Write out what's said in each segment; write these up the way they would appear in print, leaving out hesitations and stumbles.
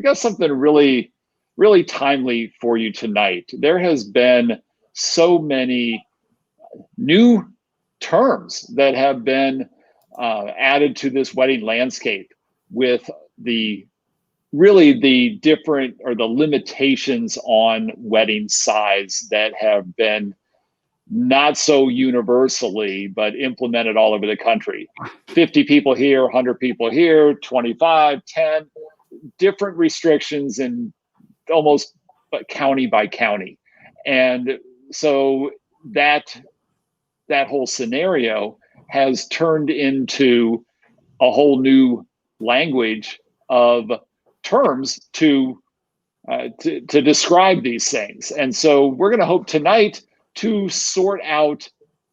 I got something really, really timely for you tonight. There has been so many new terms that have been added to this wedding landscape with the different or the limitations on wedding size that have been not so universally, but implemented all over the country. 50 people here, 100 people here, 25, 10, different restrictions in almost county by county. And so that whole scenario has turned into a whole new language of terms to describe these things. And so we're going to hope tonight to sort out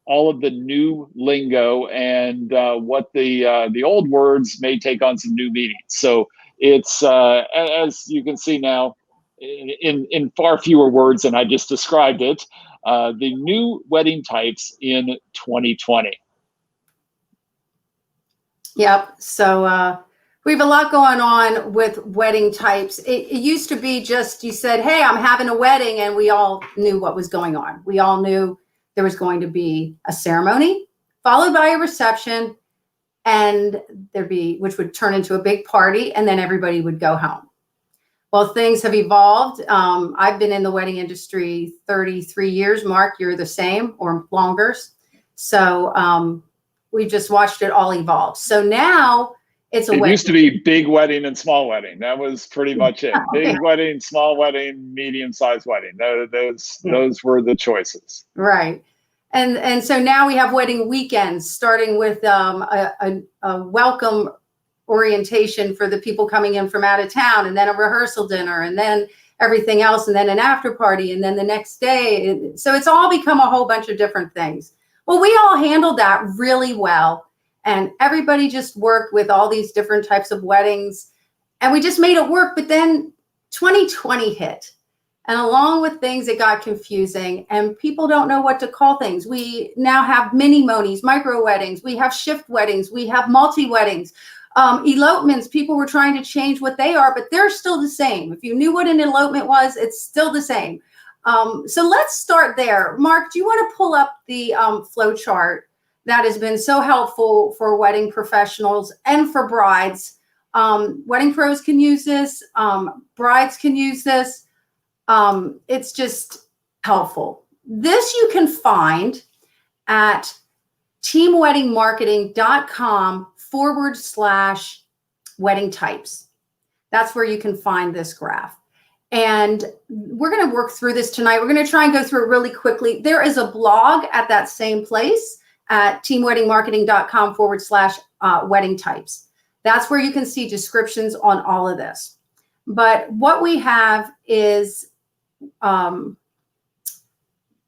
all of the new lingo and what the old words may take on some new meanings. So it's as you can see now, in far fewer words than I just described it, the new wedding types in 2020. Yep. So we have a lot going on with wedding types. It used to be just you said, hey, I'm having a wedding, and we all knew what was going on. We all knew there was going to be a ceremony followed by a reception, and which would turn into a big party, and then everybody would go home. Well, things have evolved. I've been in the wedding industry 33 years. Mark, you're the same or longer. So we just watched it all evolve. So now it used to be big wedding and small wedding. That was pretty much it. Big wedding, small wedding, medium-sized wedding. Those were the choices. Right. And so now we have wedding weekends, starting with a welcome orientation for the people coming in from out of town, and then a rehearsal dinner, and then everything else, and then an after party, and then the next day. So it's all become a whole bunch of different things. Well, we all handled that really well. And everybody just worked with all these different types of weddings, and we just made it work. But then 2020 hit, and along with things, it got confusing, and people don't know what to call things. We now have Minimonies, micro weddings. We have shift weddings. We have multi-weddings. Elopements, people were trying to change what they are, but they're still the same. If you knew what an elopement was, it's still the same. So let's start there. Mark, do you want to pull up the flow chart that has been so helpful for wedding professionals and for brides? Wedding pros can use this. Brides can use this. It's just helpful. This you can find at teamweddingmarketing.com/wedding types. That's where you can find this graph. And we're going to work through this tonight. We're going to try and go through it really quickly. There is a blog at that same place at teamweddingmarketing.com/wedding types. That's where you can see descriptions on all of this. But what we have is,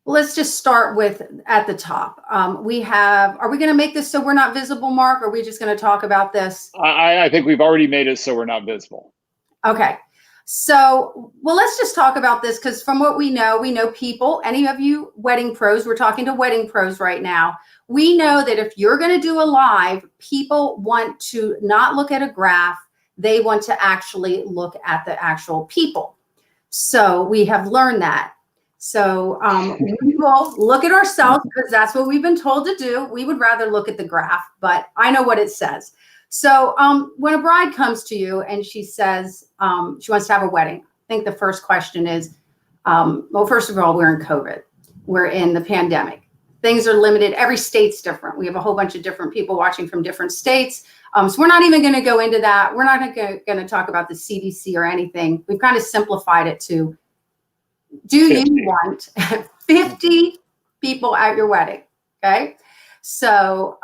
let's just start with at the top. Are we going to make this so we're not visible, Mark? Or are we just going to talk about this? I think we've already made it so we're not visible. Okay. So, well, let's just talk about this, because from what we know people, any of you wedding pros, we're talking to wedding pros right now. We know that if you're going to do a live, people want to not look at a graph. They want to actually look at the actual people. So we have learned that. So we will look at ourselves, because that's what we've been told to do. We would rather look at the graph, but I know what it says. So when a bride comes to you and she says she wants to have a wedding, I think the first question is, well, first of all, we're in COVID. We're in the pandemic. Things are limited. Every state's different. We have a whole bunch of different people watching from different states. So we're not even going to go into that. We're not going to talk about the CDC or anything. We've kind of simplified it to, do you want 50 people at your wedding? Okay. So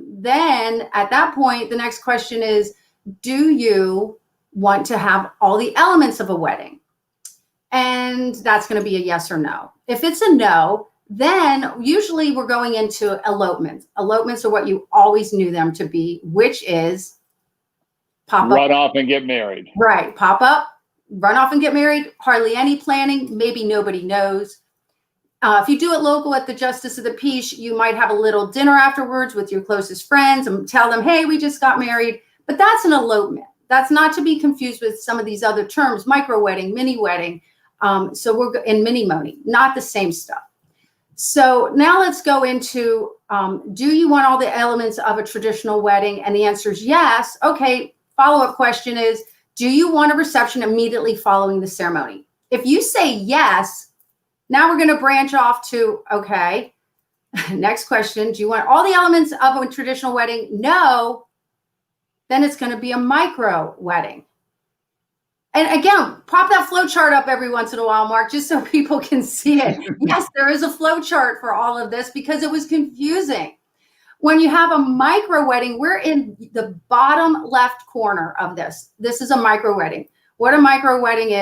then at that point, the next question is, do you want to have all the elements of a wedding? And that's going to be a yes or no. If it's a no, then usually we're going into elopements. Elopements are what you always knew them to be, which is pop up. Run off and get married. Right. Pop up, run off and get married. Hardly any planning. Maybe nobody knows. If you do it local at the Justice of the Peace, you might have a little dinner afterwards with your closest friends and tell them, hey, we just got married. But that's an elopement. That's not to be confused with some of these other terms, micro wedding, mini wedding. So we're in Minimonies, not the same stuff. So now let's go into, do you want all the elements of a traditional wedding? And the answer is yes. Okay, follow-up question is, do you want a reception immediately following the ceremony? If you say yes, now we're going to branch off to, okay, next question, do you want all the elements of a traditional wedding? No, then it's going to be a micro wedding. And again, pop that flow chart up every once in a while, Mark, just so people can see it. Yes, there is a flow chart for all of this because it was confusing. When you have a micro wedding, we're in the bottom left corner of this. This is a micro wedding. What a micro wedding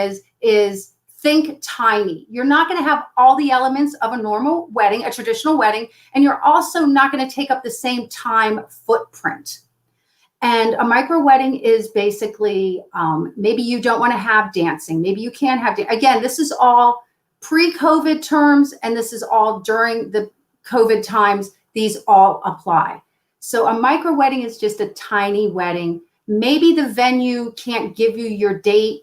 is think tiny. You're not going to have all the elements of a normal wedding, a traditional wedding, and you're also not going to take up the same time footprint. And a micro wedding is basically, maybe you don't want to have dancing. Maybe you can have, again, this is all pre-COVID terms, and this is all during the COVID times. These all apply. So a micro wedding is just a tiny wedding. Maybe the venue can't give you your date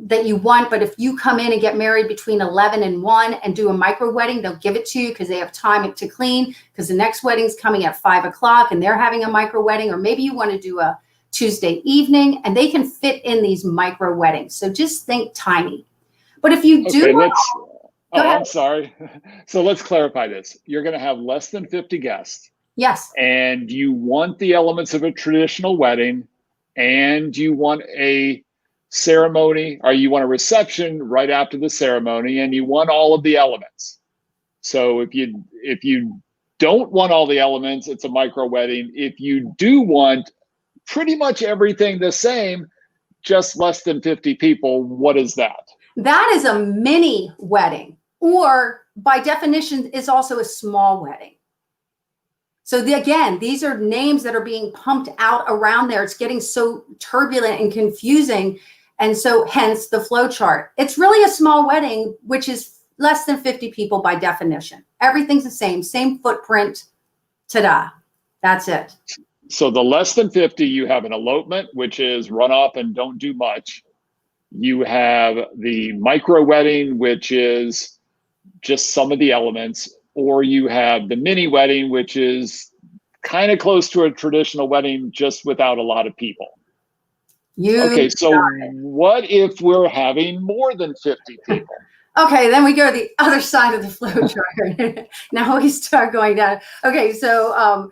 that you want, but if you come in and get married between 11 and 1 and do a micro wedding, they'll give it to you because they have time to clean, because the next wedding's coming at 5 o'clock and they're having a micro wedding. Or maybe you want to do a Tuesday evening, and they can fit in these micro weddings. So just think tiny. But if you do, I'm sorry. So let's clarify this. You're going to have less than 50 guests. Yes. And you want the elements of a traditional wedding, and you want a ceremony, or you want a reception right after the ceremony, and you want all of the elements. So if you don't want all the elements, it's a micro wedding. If you do want pretty much everything the same, just less than 50 people, what is that? That is a mini wedding, or by definition is also a small wedding. So again, these are names that are being pumped out around there. It's getting so turbulent and confusing. And so hence the flow chart. It's really a small wedding, which is less than 50 people by definition. Everything's the same footprint. Ta-da. That's it. So the less than 50, you have an elopement, which is run off and don't do much. You have the micro wedding, which is just some of the elements, or you have the mini wedding, which is kind of close to a traditional wedding, just without a lot of people. Okay, so what if we're having more than 50 people? Okay, then we go to the other side of the flow chart. Now we start going down. Okay, so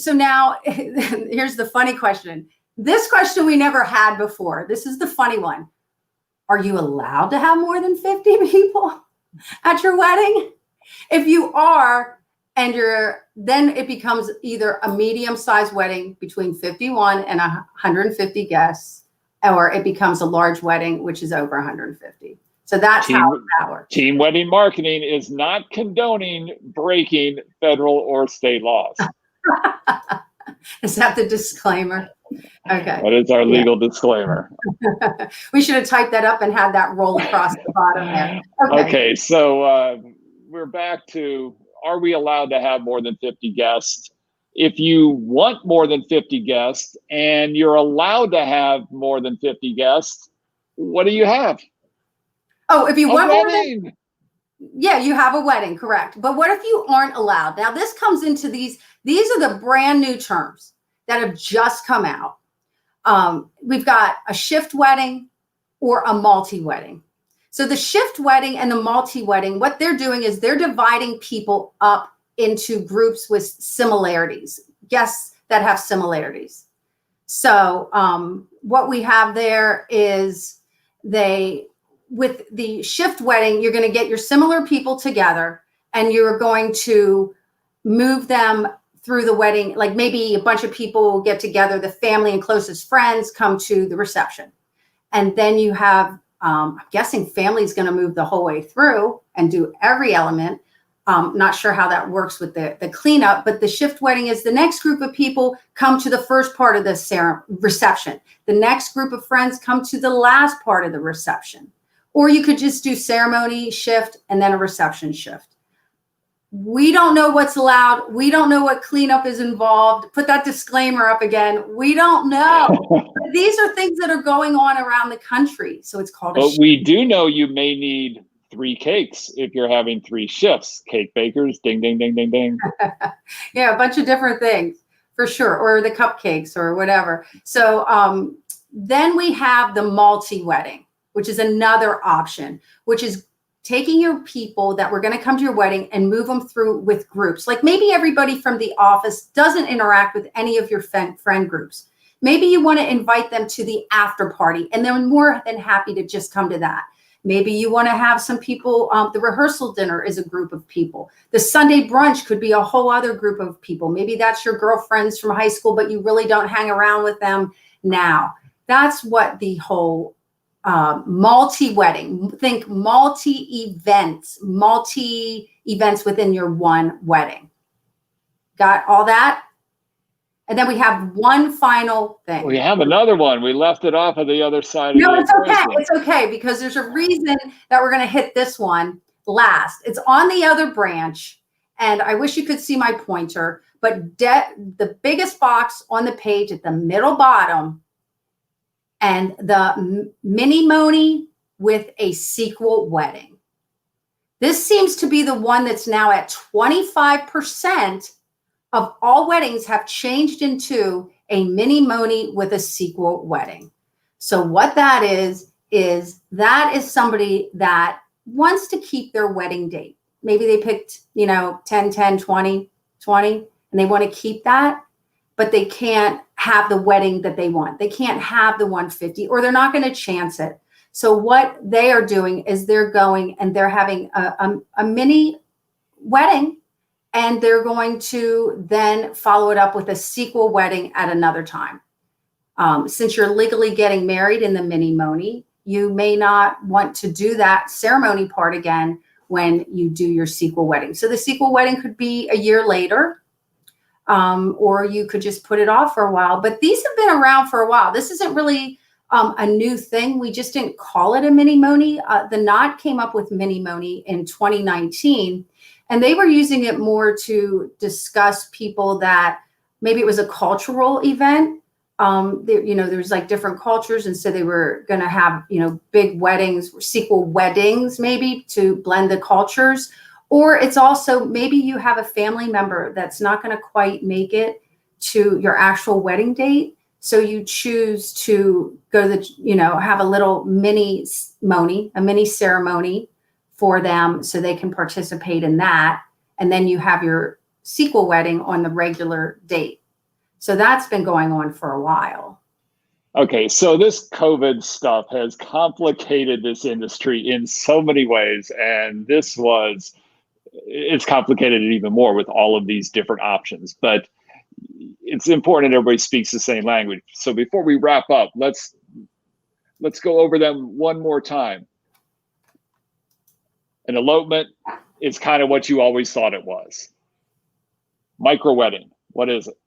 now here's the funny question. This question we never had before. This is the funny one. Are you allowed to have more than 50 people at your wedding? If you are, and then it becomes either a medium-sized wedding between 51 and 150 guests, or it becomes a large wedding, which is over 150. So that's how that works. Team wedding marketing is not condoning breaking federal or state laws. Is that the disclaimer? Okay. That is our legal disclaimer. We should have typed that up and had that roll across the bottom there. Okay, so we're back to, are we allowed to have more than 50 guests? If you want more than 50 guests and you're allowed to have more than 50 guests, what do you have? Oh, if you want more than, yeah, you have a wedding, correct. But what if you aren't allowed? Now this comes into these are the brand new terms that have just come out. We've got a shift wedding or a multi-wedding. So the shift wedding and the multi-wedding, what they're doing is they're dividing people up into groups with similarities, guests that have similarities. So what we have there is with the shift wedding, you're going to get your similar people together and you're going to move them through the wedding. Like maybe a bunch of people will get together, the family and closest friends come to the reception. And then you have, I'm guessing family is going to move the whole way through and do every element. Not sure how that works with the cleanup, but the shift wedding is the next group of people come to the first part of the reception. The next group of friends come to the last part of the reception. Or you could just do ceremony shift and then a reception shift. We don't know what's allowed. We don't know what cleanup is involved. Put that disclaimer up again. We don't know. These are things that are going on around the country. So it's called But we do know you may need 3 cakes if you're having 3 shifts. Cake bakers, ding, ding, ding, ding, ding. Yeah, a bunch of different things for sure, or the cupcakes or whatever. So then we have the multi-wedding, which is another option, which is taking your people that were going to come to your wedding and move them through with groups. Like maybe everybody from the office doesn't interact with any of your friend groups. Maybe you want to invite them to the after party, and they're more than happy to just come to that. Maybe you want to have some people, the rehearsal dinner is a group of people. The Sunday brunch could be a whole other group of people. Maybe that's your girlfriends from high school, but you really don't hang around with them now. That's what the whole multi-wedding, think multi-events within your one wedding. Got all that? And then we have one final thing. We have another one. We left it off of the other side. No, of the it's okay. equation. It's okay, because there's a reason that we're going to hit this one last. It's on the other branch, and I wish you could see my pointer, but the biggest box on the page at the middle bottom, and the Minimonies with a sequel wedding. This seems to be the one that's now at 25% of all weddings have changed into a Minimonies with a sequel wedding. So what that is that is somebody that wants to keep their wedding date. Maybe they picked, 10, 10, 20, 20, and they want to keep that, but they can't have the wedding that they want. They can't have the 150, or they're not going to chance it. So what they are doing is they're going and they're having a mini wedding, and they're going to then follow it up with a sequel wedding at another time. Since you're legally getting married in the Minimonies, you may not want to do that ceremony part again when you do your sequel wedding. So the sequel wedding could be a year later, or you could just put it off for a while. But these have been around for a while. This isn't really a new thing. We just didn't call it a Minimonies. The Knot came up with Minimonies in 2019. And they were using it more to discuss people that maybe it was a cultural event. There's like different cultures. And so they were going to have, big weddings, sequel weddings, maybe to blend the cultures. Or it's also maybe you have a family member that's not going to quite make it to your actual wedding date. So you choose to go have a little mini ceremony for them so they can participate in that. And then you have your sequel wedding on the regular date. So that's been going on for a while. Okay, so this COVID stuff has complicated this industry in so many ways. And it's complicated it even more with all of these different options. But it's important that everybody speaks the same language. So before we wrap up, let's go over them one more time. An elopement is kind of what you always thought it was. Micro wedding, what is it?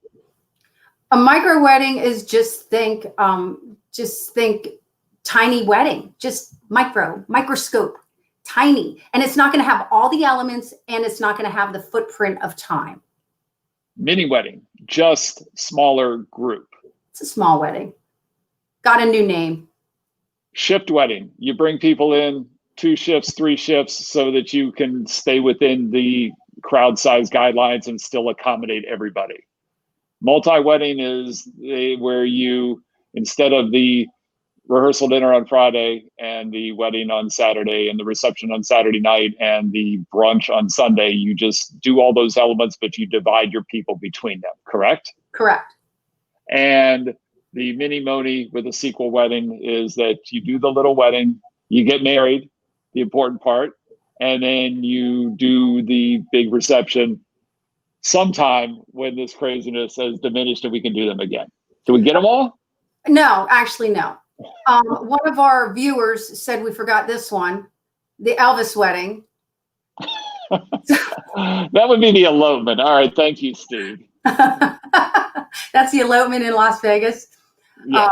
A micro wedding is just think tiny wedding, just microscope, tiny. And it's not going to have all the elements, and it's not going to have the footprint of time. Mini wedding, just smaller group. It's a small wedding. Got a new name. Shift wedding, you bring people in 2 shifts, 3 shifts so that you can stay within the crowd size guidelines and still accommodate everybody. Multi-wedding is where you, instead of the rehearsal dinner on Friday and the wedding on Saturday and the reception on Saturday night and the brunch on Sunday, you just do all those elements, but you divide your people between them, correct? Correct. And the Minimonies with a sequel wedding is that you do the little wedding, you get married, the important part, and then you do the big reception sometime when this craziness has diminished and we can do them again. Do we get them all? No, actually, no. One of our viewers said we forgot this one, the Elvis wedding. That would be the elopement. All right. Thank you, Steve. That's the elopement in Las Vegas. Yeah.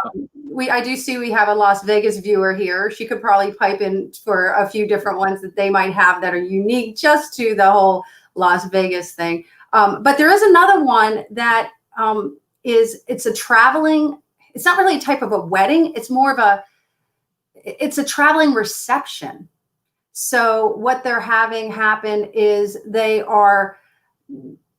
I do see we have a Las Vegas viewer here. She could probably pipe in for a few different ones that they might have that are unique just to the whole Las Vegas thing. But there is another one that it's a traveling, it's not really a type of a wedding. It's more of it's a traveling reception. So what they're having happen is they are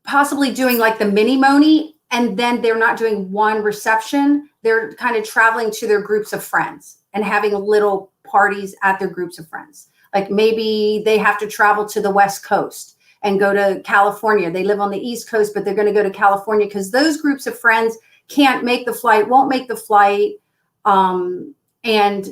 possibly doing like the Minimonies, and then they're not doing one reception. They're kind of traveling to their groups of friends and having little parties at their groups of friends. Like maybe they have to travel to the West Coast and go to California. They live on the East Coast, but they're going to go to California because those groups of friends can't make the flight, won't make the flight. And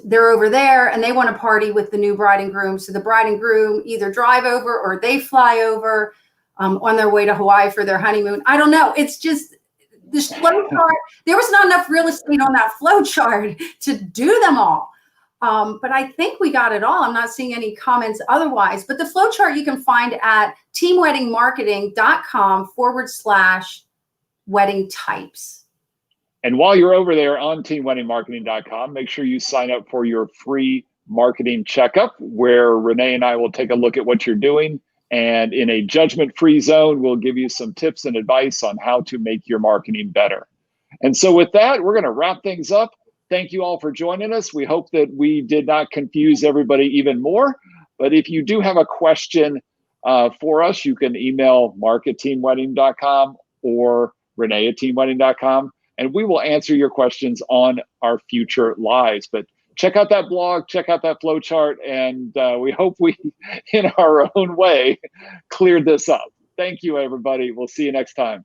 they're over there and they want to party with the new bride and groom. So the bride and groom either drive over or they fly over on their way to Hawaii for their honeymoon. I don't know. It's just this flow chart. There was not enough real estate on that flow chart to do them all. But I think we got it all. I'm not seeing any comments otherwise. But the flow chart you can find at teamweddingmarketing.com/wedding types. And while you're over there on teamweddingmarketing.com, make sure you sign up for your free marketing checkup where Renee and I will take a look at what you're doing. And in a judgment-free zone, we'll give you some tips and advice on how to make your marketing better. And so with that, we're going to wrap things up. Thank you all for joining us. We hope that we did not confuse everybody even more. But if you do have a question for us, you can email mark@teamwedding.com or renee@teamwedding.com. And we will answer your questions on our future lives. But check out that blog, check out that flow chart, and we hope we, in our own way, cleared this up. Thank you, everybody. We'll see you next time.